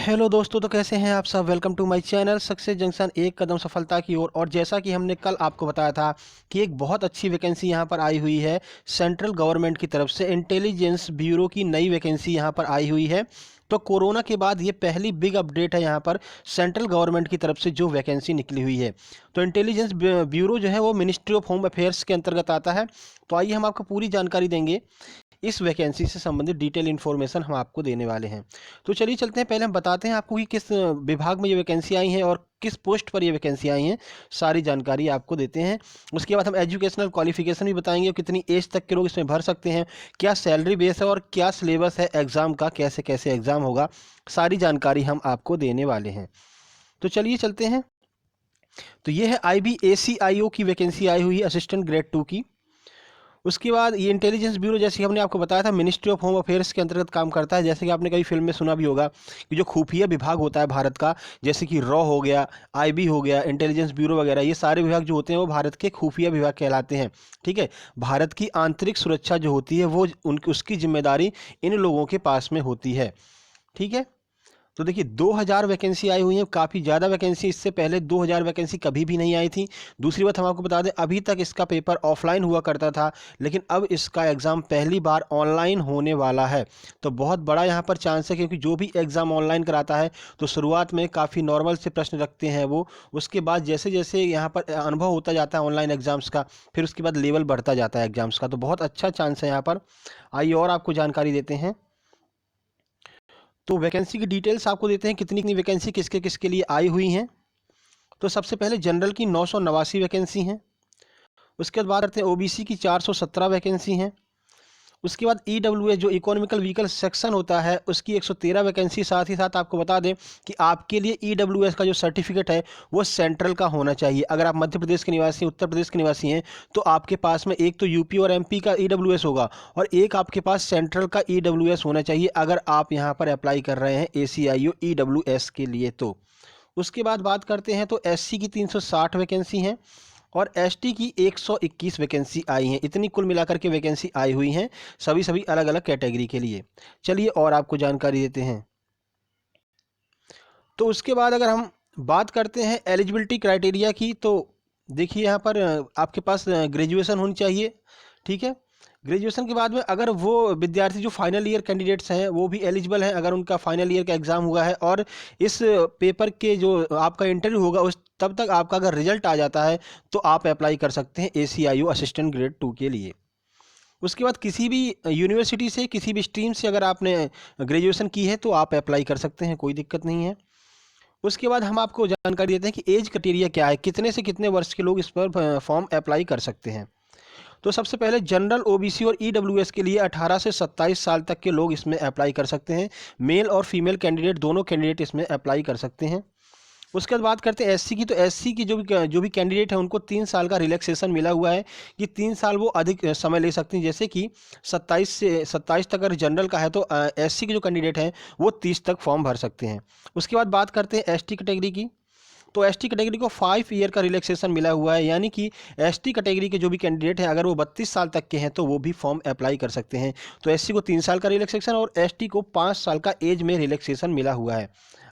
Hello दोस्तों, तो कैसे हैं आप सब। Welcome to my channel success junction, एक कदम सफलता की ओर। और जैसा कि हमने कल आपको बताया था कि एक बहुत अच्छी वैकेंसी यहां पर आई हुई है सेंट्रल गवर्नमेंट की तरफ से, इंटेलिजेंस ब्यूरो की नई वैकेंसी यहां पर आई हुई है। तो कोरोना के बाद ये पहली बिग अपडेट है यहाँ पर सेंट्रल गवर्नमेंट की तरफ से जो वैकेंसी निकली हुई है। तो इंटेलिजेंस ब्यूरो जो है वो मिनिस्ट्री ऑफ होम अफेयर्स के अंतर्गत आता है। तो आइए हम आपको पूरी जानकारी देंगे, इस वैकेंसी से संबंधित डिटेल इन्फॉर्मेशन हम आपको देने वाले हैं। तो चलिए चलते हैं, पहले हम बताते हैं आपको कि किस विभाग में ये वैकेंसी आई है और किस पोस्ट पर ये वैकेंसी आई हैं। सारी जानकारी आपको देते हैं। उसके बाद हम एजुकेशनल क्वालिफिकेशन भी बताएंगे, कितनी एज तक के लोग इसमें भर सकते हैं, क्या सैलरी बेस है और क्या सिलेबस है एग्ज़ाम का, कैसे कैसे एग्ज़ाम होगा, सारी जानकारी हम आपको देने वाले हैं। तो चलिए चलते हैं। तो ये है IBACIO की वैकेंसी आई हुई है, असिस्टेंट ग्रेड 2 की। उसके बाद ये इंटेलिजेंस ब्यूरो, जैसे कि हमने आपको बताया था, मिनिस्ट्री ऑफ होम अफेयर्स के अंतर्गत काम करता है। जैसे कि आपने कई फिल्म में सुना भी होगा कि जो खुफिया विभाग होता है भारत का, जैसे कि रॉ हो गया, IB हो गया, इंटेलिजेंस ब्यूरो वगैरह, ये सारे विभाग जो होते हैं वो भारत के खुफिया विभाग कहलाते हैं। ठीक है, भारत की आंतरिक सुरक्षा जो होती है वो उनकी उसकी जिम्मेदारी इन लोगों के पास में होती है। ठीक है, तो देखिए 2000 वैकेंसी आई हुई है, काफ़ी ज़्यादा वैकेंसी। इससे पहले 2000 वैकेंसी कभी भी नहीं आई थी। दूसरी बात हम आपको बता दें, अभी तक इसका पेपर ऑफलाइन हुआ करता था, लेकिन अब इसका एग्ज़ाम पहली बार ऑनलाइन होने वाला है। तो बहुत बड़ा यहाँ पर चांस है, क्योंकि जो भी एग्ज़ाम ऑनलाइन कराता है तो शुरुआत में काफ़ी नॉर्मल से प्रश्न रखते हैं वो। उसके बाद जैसे जैसे यहाँ पर अनुभव होता जाता है ऑनलाइन एग्ज़ाम्स का, फिर उसके बाद लेवल बढ़ता जाता है एग्ज़ाम्स का। तो बहुत अच्छा चांस है यहाँ पर। आइए और आपको जानकारी देते हैं। तो वैकेंसी की डिटेल्स आपको देते हैं, कितनी कितनी वैकेंसी किसके किसके लिए आई हुई हैं। तो सबसे पहले जनरल की 989 वैकेंसी हैं। उसके बाद बात करते हैं OBC की 417 वैकेंसी हैं। उसके बाद EWS जो इकोनॉमिकल व्हीकल सेक्शन होता है उसकी 113 वैकेंसी। साथ ही साथ आपको बता दें कि आपके लिए EWS का जो सर्टिफिकेट है वो सेंट्रल का होना चाहिए। अगर आप मध्य प्रदेश के निवासी, उत्तर प्रदेश के निवासी हैं, तो आपके पास में एक तो यूपी और MP का EWS होगा और एक आपके पास सेंट्रल का EWS होना चाहिए, अगर आप यहाँ पर अप्लाई कर रहे हैं ACIO EWS के लिए। तो उसके बाद बात करते हैं, तो SC की 360 वैकेंसी हैं और ST की 121 वैकेंसी आई हैं। इतनी कुल मिलाकर के वैकेंसी आई हुई हैं, सभी अलग अलग कैटेगरी के लिए। चलिए और आपको जानकारी देते हैं। तो उसके बाद अगर हम बात करते हैं एलिजिबिलिटी क्राइटेरिया की, तो देखिए यहाँ पर आपके पास ग्रेजुएशन होनी चाहिए। ठीक है, ग्रेजुएशन के बाद में अगर वो विद्यार्थी जो फाइनल ईयर कैंडिडेट्स हैं वो भी एलिजिबल हैं, अगर उनका फाइनल ईयर का एग्ज़ाम हुआ है और इस पेपर के जो आपका इंटरव्यू होगा उस तब तक आपका अगर रिजल्ट आ जाता है तो आप अप्लाई कर सकते हैं ACIO असिस्टेंट ग्रेड 2 के लिए। उसके बाद किसी भी यूनिवर्सिटी से, किसी भी स्ट्रीम से अगर आपने ग्रेजुएशन की है तो आप अप्लाई कर सकते हैं, कोई दिक्कत नहीं है। उसके बाद हम आपको जानकारी देते हैं कि एज क्राइटेरिया क्या है, कितने से कितने वर्ष के लोग इस पर फॉर्म अप्लाई कर सकते हैं। तो सबसे पहले जनरल, OBC और EWS के लिए 18 से 27 साल तक के लोग इसमें अप्लाई कर सकते हैं। मेल और फीमेल कैंडिडेट दोनों कैंडिडेट इसमें अप्लाई कर सकते हैं। उसके बाद बात करते हैं SC की। तो SC की जो भी कैंडिडेट है उनको 3 साल का रिलैक्सेशन मिला हुआ है कि 3 साल वो अधिक समय ले सकते हैं। जैसे कि 27 से 27 तक अगर जनरल का है तो SC के जो कैंडिडेट हैं वो 30 तक फॉर्म भर सकते हैं। उसके बाद बात करते हैं ST कैटेगरी की। तो ST कैटेगरी को 5 ईयर का रिलैक्सेशन मिला हुआ है, यानी कि ST कैटेगरी के जो भी कैंडिडेट हैं अगर वो 32 साल तक के हैं तो वो भी फॉर्म अप्लाई कर सकते हैं। तो SC को 3 साल का रिलैक्सेशन और ST को 5 साल का एज में रिलैक्सेशन मिला हुआ है।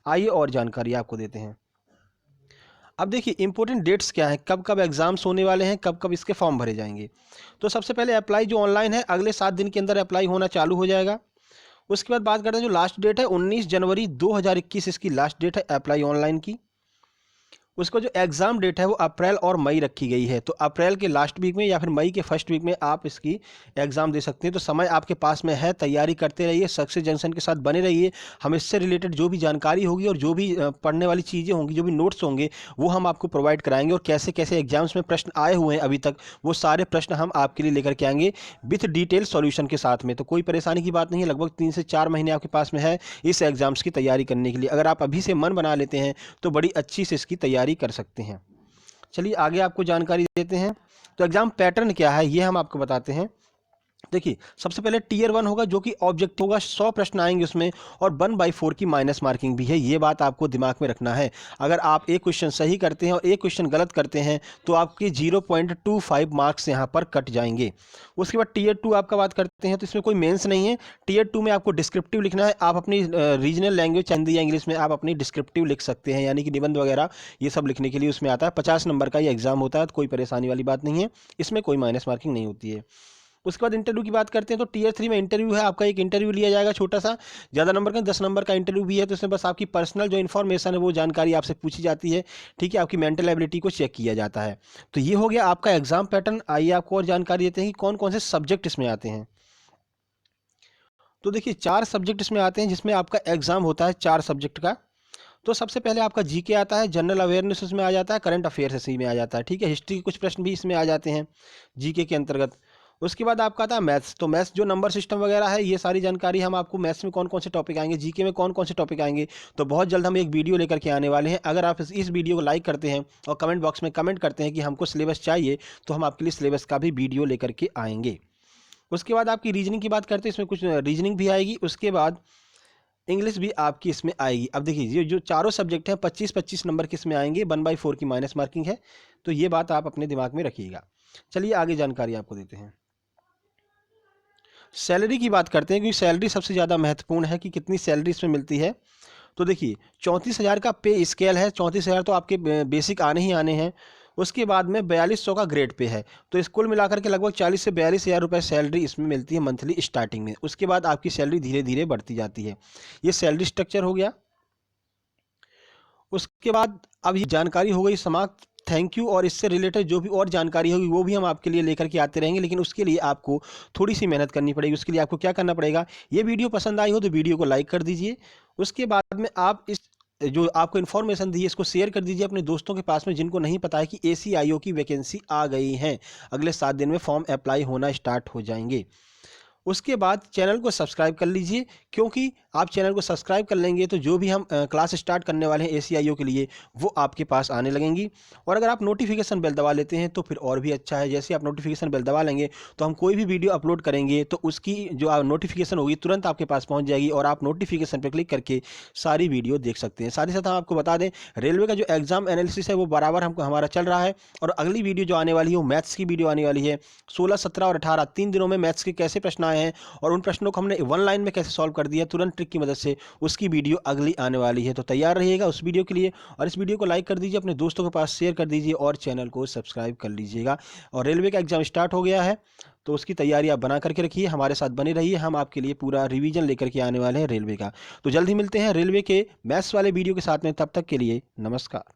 आइए और जानकारी आपको देते हैं। अब देखिए इंपॉर्टेंट डेट्स क्या है, कब कब एग्जाम्स होने वाले हैं, कब कब इसके फॉर्म भरे जाएंगे। तो सबसे पहले अप्लाई जो ऑनलाइन है अगले 7 दिन के अंदर अप्लाई होना चालू हो जाएगा। उसके बाद बात करते हैं, जो लास्ट डेट है 19 जनवरी 2021 इसकी लास्ट डेट है अप्लाई ऑनलाइन की। उसका जो एग्ज़ाम डेट है वो अप्रैल और मई रखी गई है। तो अप्रैल के लास्ट वीक में या फिर मई के फर्स्ट वीक में आप इसकी एग्ज़ाम दे सकते हैं। तो समय आपके पास में है, तैयारी करते रहिए, सक्सेस जंक्शन के साथ बने रहिए। हम इससे रिलेटेड जो भी जानकारी होगी और जो भी पढ़ने वाली चीज़ें होंगी, जो भी नोट्स होंगे, वो हम आपको प्रोवाइड कराएंगे। और कैसे कैसे एग्जाम्स में प्रश्न आए हुए हैं अभी तक, वो सारे प्रश्न हम आपके लिए लेकर के आएंगे विथ डिटेल सॉल्यूशन के साथ में। तो कोई परेशानी की बात नहीं है, लगभग 3 से 4 महीने आपके पास में है इस एग्ज़ाम्स की तैयारी करने के लिए। अगर आप अभी से मन बना लेते हैं तो बड़ी अच्छी से इसकी तैयारी कर सकते हैं। चलिए आगे आपको जानकारी देते हैं। तो एग्ज़ाम पैटर्न क्या है ये हम आपको बताते हैं। देखिए सबसे पहले टीयर 1 होगा जो कि ऑब्जेक्ट होगा, 100 प्रश्न आएंगे उसमें, और 1/4 की माइनस मार्किंग भी है, ये बात आपको दिमाग में रखना है। अगर आप एक क्वेश्चन सही करते हैं और एक क्वेश्चन गलत करते हैं तो आपके 0.25 मार्क्स यहाँ पर कट जाएंगे। उसके बाद टीयर 2 आपका बात करते हैं तो इसमें कोई मेंस नहीं है। टीयर 2 में आपको डिस्क्रिप्टिव लिखना है, आप अपनी रीजनल लैंग्वेज हिंदी या इंग्लिश में आप अपनी डिस्क्रिप्टिव लिख सकते हैं, यानी कि निबंध वगैरह ये सब लिखने के लिए उसमें आता है। 50 नंबर का ये एग्जाम होता है, तो कोई परेशानी वाली बात नहीं है, इसमें कोई माइनस मार्किंग नहीं होती है। उसके बाद इंटरव्यू की बात करते हैं तो टीयर 3 में इंटरव्यू है, आपका एक इंटरव्यू लिया जाएगा छोटा सा, ज़्यादा नंबर का 10 नंबर का इंटरव्यू भी है, तो इसमें बस आपकी पर्सनल जो इन्फॉर्मेशन है वो जानकारी आपसे पूछी जाती है, ठीक है, आपकी मेंटल एबिलिटी को चेक किया जाता है। तो ये हो गया आपका एग्जाम पैटर्न। आइए आपको और जानकारी देते हैं कि कौन कौन से सब्जेक्ट इसमें आते हैं। तो देखिए 4 सब्जेक्ट इसमें आते हैं जिसमें आपका एग्जाम होता है 4 सब्जेक्ट का। तो सबसे पहले आपका जीके आता है, जनरल अवेयरनेस उसमें आ जाता है, करंट अफेयर्स इसी में आ जाता है, ठीक है, हिस्ट्री के कुछ प्रश्न भी इसमें आ जाते हैं जीके के अंतर्गत। उसके बाद आपका आता है मैथ्स, तो मैथ्स जो नंबर सिस्टम वगैरह है ये सारी जानकारी हम आपको मैथ्स में कौन कौन से टॉपिक आएंगे, जीके में कौन कौन से टॉपिक आएंगे, तो बहुत जल्द हम एक वीडियो लेकर के आने वाले हैं। अगर आप इस वीडियो को लाइक करते हैं और कमेंट बॉक्स में कमेंट करते हैं कि हमको सिलेबस चाहिए, तो हम आपके लिए सिलेबस का भी वीडियो लेकर के आएंगे। उसके बाद आपकी रीजनिंग की बात करते हैं, इसमें कुछ रीजनिंग भी आएगी। उसके बाद इंग्लिश भी आपकी इसमें आएगी। अब देखिए ये जो चारों सब्जेक्ट हैं 25-25 नंबर के इसमें आएंगे, 1/4 की माइनस मार्किंग है, तो ये बात आप अपने दिमाग में रखिएगा। चलिए आगे जानकारी आपको देते हैं। सैलरी की बात करते हैं क्योंकि सैलरी सबसे ज़्यादा महत्वपूर्ण है कि कितनी सैलरी इसमें मिलती है। तो देखिए 34,000 का पे स्केल है, 34,000 तो आपके बेसिक आने ही आने हैं। उसके बाद में 4200 का ग्रेड पे है, तो इस कुल मिलाकर के लगभग 40 से 42,000 रुपये सैलरी इसमें मिलती है मंथली स्टार्टिंग में। उसके बाद आपकी सैलरी धीरे धीरे बढ़ती जाती है। ये सैलरी स्ट्रक्चर हो गया। उसके बाद अब ये जानकारी हो गई समाप्त। Thank you. और इससे रिलेटेड जो भी और जानकारी होगी वो भी हम आपके लिए लेकर के आते रहेंगे, लेकिन उसके लिए आपको थोड़ी सी मेहनत करनी पड़ेगी। उसके लिए आपको क्या करना पड़ेगा, ये वीडियो पसंद आई हो तो वीडियो को लाइक कर दीजिए। उसके बाद में आप इस जो आपको इन्फॉर्मेशन दी है इसको शेयर कर दीजिए अपने दोस्तों के पास में जिनको नहीं पता है कि ACIO की वैकेंसी आ गई है। अगले 7 दिन में फॉर्म अप्लाई होना स्टार्ट हो जाएंगे। उसके बाद चैनल को सब्सक्राइब कर लीजिए, क्योंकि आप चैनल को सब्सक्राइब कर लेंगे तो जो भी हम क्लास स्टार्ट करने वाले हैं ACIO के लिए वो आपके पास आने लगेंगी। और अगर आप नोटिफिकेशन बेल दबा लेते हैं तो फिर और भी अच्छा है। जैसे आप नोटिफिकेशन बेल दबा लेंगे तो हम कोई भी वीडियो अपलोड करेंगे तो उसकी जो नोटिफिकेशन होगी तुरंत आपके पास पहुंच जाएगी और आप नोटिफिकेशन पर क्लिक करके सारी वीडियो देख सकते हैं। साथ ही साथ हम आपको बता दें रेलवे का जो एग्जाम एनालिसिस है वो बराबर हमको हमारा चल रहा है, और अगली वीडियो जो आने वाली है वो मैथ्स की वीडियो आने वाली है। 16, 17 और 18 3 दिनों में मैथ्स के कैसे प्रश्न आए हैं और उन प्रश्नों को हमने 1 लाइन में कैसे सॉल्व कर दिया तुरंत ट्रिक की मदद से, उसकी वीडियो अगली आने वाली है। तो तैयार रहिएगा उस वीडियो के लिए, और इस वीडियो को लाइक कर दीजिए, अपने दोस्तों के पास शेयर कर दीजिए और चैनल को सब्सक्राइब कर लीजिएगा। और रेलवे का एग्जाम स्टार्ट हो गया है तो उसकी तैयारी आप बना करके रखिए, हमारे साथ बने रहिए, हम आपके लिए पूरा रिवीजन लेकर के आने वाले हैं रेलवे का। तो जल्द ही मिलते हैं रेलवे के मैथ्स वाले वीडियो के साथ में, तब तक के लिए नमस्कार।